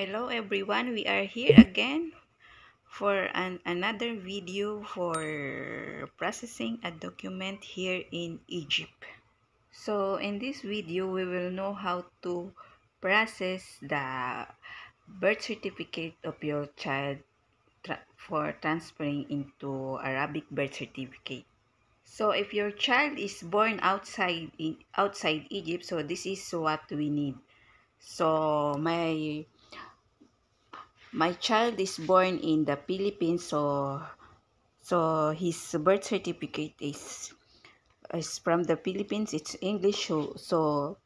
Hello everyone, we are here again for another video for processing a document here in Egypt. So in this video, we will know how to process the birth certificate of your child for transferring into Arabic birth certificate. So if your child is born outside Egypt, so this is what we need. So my child is born in the Philippines, so his birth certificate is from the Philippines. It's English, so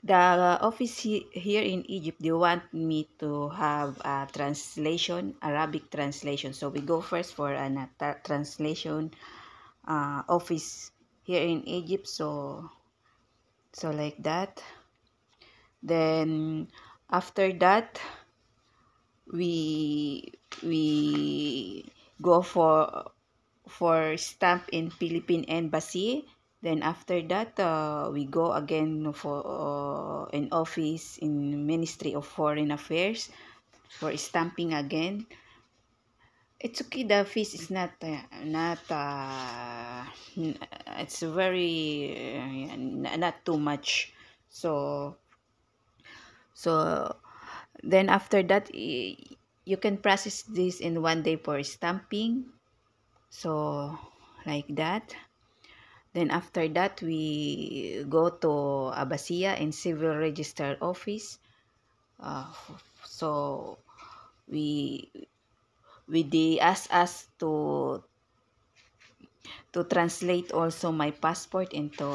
the office here in Egypt, they want me to have a translation, Arabic translation. So we go first for an translation office here in Egypt. So like that. Then after that, we we go for stamp in Philippine Embassy. Then after that, we go again for an office in Ministry of Foreign Affairs for stamping again. It's okay. The fees is it's very not too much. So then after that, you can process this in 1 day for stamping. So like that. Then after that, we go to Abasia in Civil Register Office. So we they ask us to translate also my passport into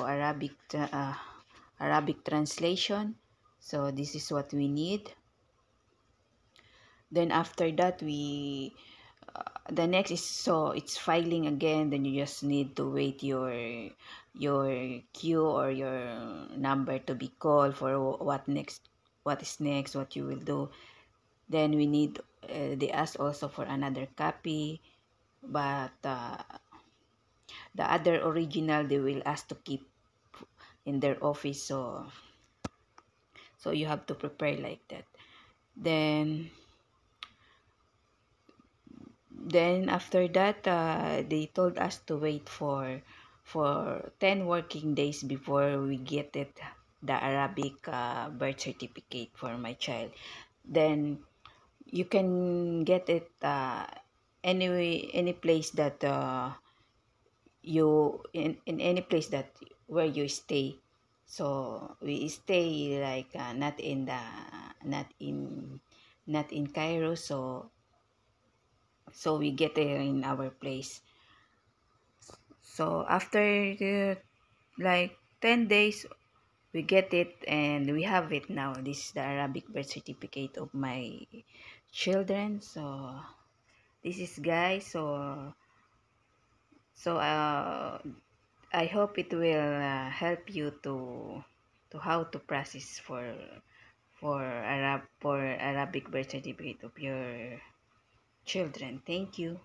Arabic translation. So this is what we need. Then after that, the next is, so it's filing again. Then you just need to wait your queue or your number to be called for what is next, what you will do. Then we need, they ask also for another copy, but the other original they will ask to keep in their office. So you have to prepare like that. Then after that, they told us to wait for 10 working days before we get the Arabic birth certificate for my child. Then you can get it any place that in any place that where you stay. So we stay like not in not in Cairo, so we get there in our place. So after like 10 days, we get it and we have it now. This is the Arabic birth certificate of my children. So this is, guys. So I hope it will help you to how to process for Arabic birth certificate of your children. Thank you.